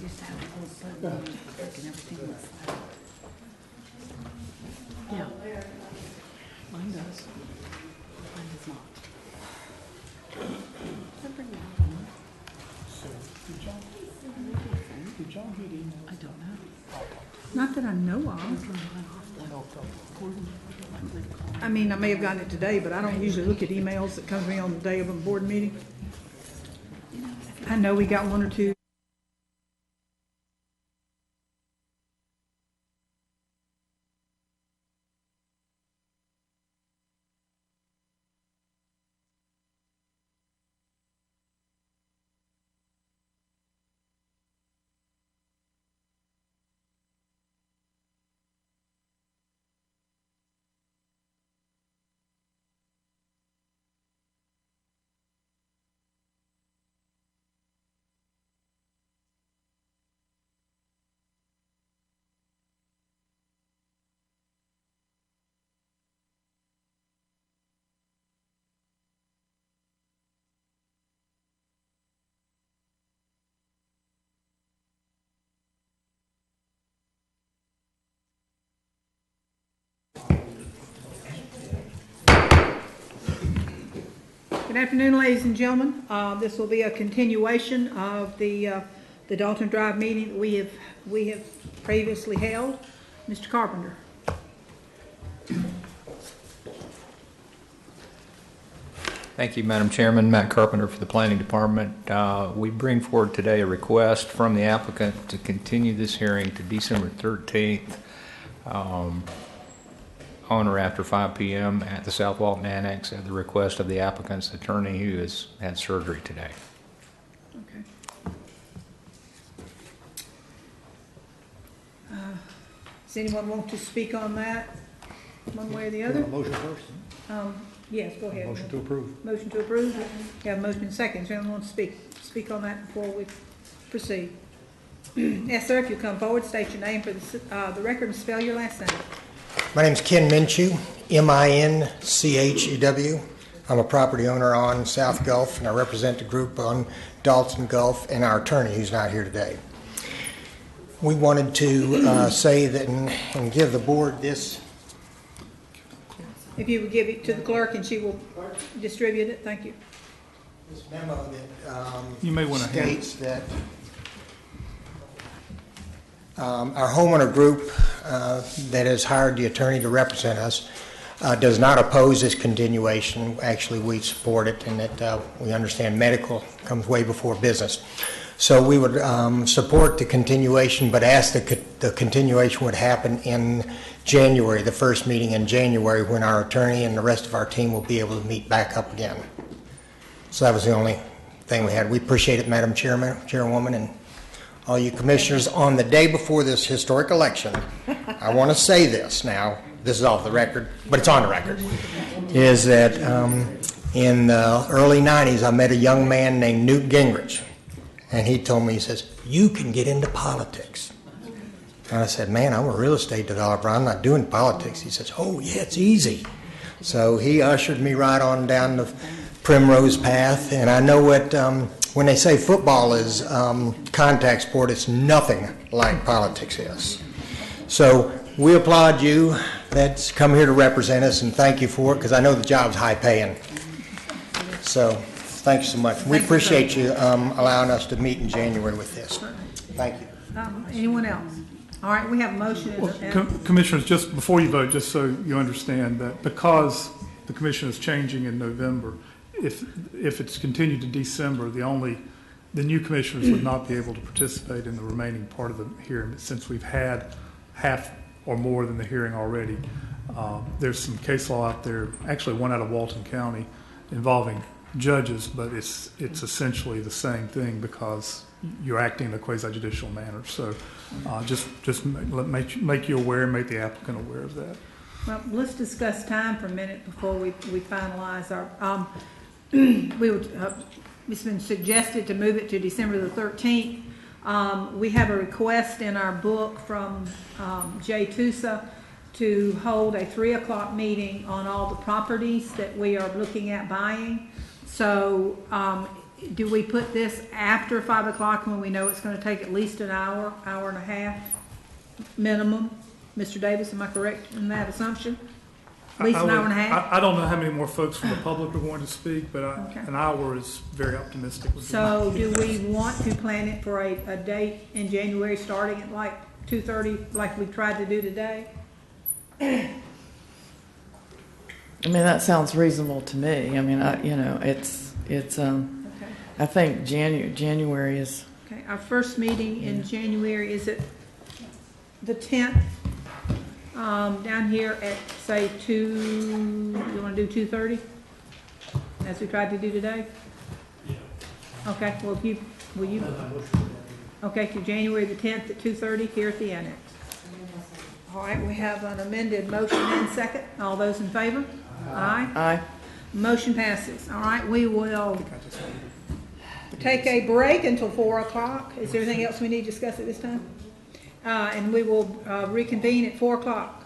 used to have a whole sudden and everything was yeah. Mine does. Mine does not. So, did y'all get emails? I don't know. Not that I know of. I mean, I may have gotten it today, but I don't usually look at emails that come to me on the day of a board meeting. I know we got one or two. Good afternoon, ladies and gentlemen. This will be a continuation of the Dalton Drive meeting that we have previously held. Mr. Carpenter. Thank you, Madam Chairman. Matt Carpenter for the Planning Department. We bring forward today a request from the applicant to continue this hearing to December 13th on or after 5 p.m. at the South Walton Annex at the request of the applicant's attorney who has had surgery today. Okay. Does anyone want to speak on that one way or the other? Motion first. Yes, go ahead. Motion to approve. Motion to approve. We have a motion and second. Does anyone want to speak on that before we proceed? Yes, sir. If you come forward, state your name for the record and spell your last name. My name is Ken Minchew, M-I-N-C-H-E-W. I'm a property owner on South Gulf, and I represent the group on Dalton Gulf and our attorney who's not here today. We wanted to say that and give the board this. If you would give it to the clerk and she will distribute it, thank you. This memo that You may want to states that our homeowner group that has hired the attorney to represent us does not oppose this continuation. Actually, we support it, and that we understand medical comes way before business. So we would support the continuation, but ask that the continuation would happen in January, the first meeting in January, when our attorney and the rest of our team will be able to meet back up again. So that was the only thing we had. We appreciate it, Madam Chairwoman, and all you commissioners. On the day before this historic election, I want to say this now. This is off the record, but it's on the record. Is that in the early '90s, I met a young man named Newt Gingrich, and he told me, he says, "You can get into politics." And I said, "Man, I'm a real estate developer. I'm not doing politics." He says, "Oh yeah, it's easy." So he ushered me right on down the primrose path, and I know what. When they say football is contact sport, it's nothing like politics is. So we applaud you that's come here to represent us, and thank you for it, because I know the job's high paying. So thank you so much. We appreciate you allowing us to meet in January with this. Thank you. Anyone else? All right, we have a motion. Commissioners, just before you vote, just so you understand that because the commission is changing in November, if it's continued to December, the new commissioners would not be able to participate in the remaining part of the hearing, since we've had half or more than the hearing already. There's some case law out there, actually one out of Walton County, involving judges, but it's essentially the same thing because you're acting in a quasi-judicial manner. So just make you aware and make the applicant aware of that. Well, let's discuss time for a minute before we finalize our. It's been suggested to move it to December the 13th. We have a request in our book from Jay Tusa to hold a 3 o'clock meeting on all the properties that we are looking at buying. So do we put this after 5 o'clock when we know it's gonna take at least an hour, hour and a half minimum? Mr. Davis, am I correct in that assumption? At least I an hour would- and a half? I don't know how many more folks from the public are going to speak, but Okay. an hour is very optimistic. would be So my- do we want to plan it for a date in January, starting at like 2:30, like we tried to do today? I mean, that sounds reasonable to me. I mean, it's, Okay. I think January is, Okay, our first meeting in January, is it the 10th? Down here at, say, 2, you wanna do 2:30? As we tried to do today? Okay, well, will you? Okay, to January the 10th at 2:30 here at the annex. All right, we have an amended motion and second. All those in favor? Aye. Motion passes. All right, we will take a break until 4 o'clock. Is there anything else we need to discuss at this time? And we will reconvene at 4 o'clock.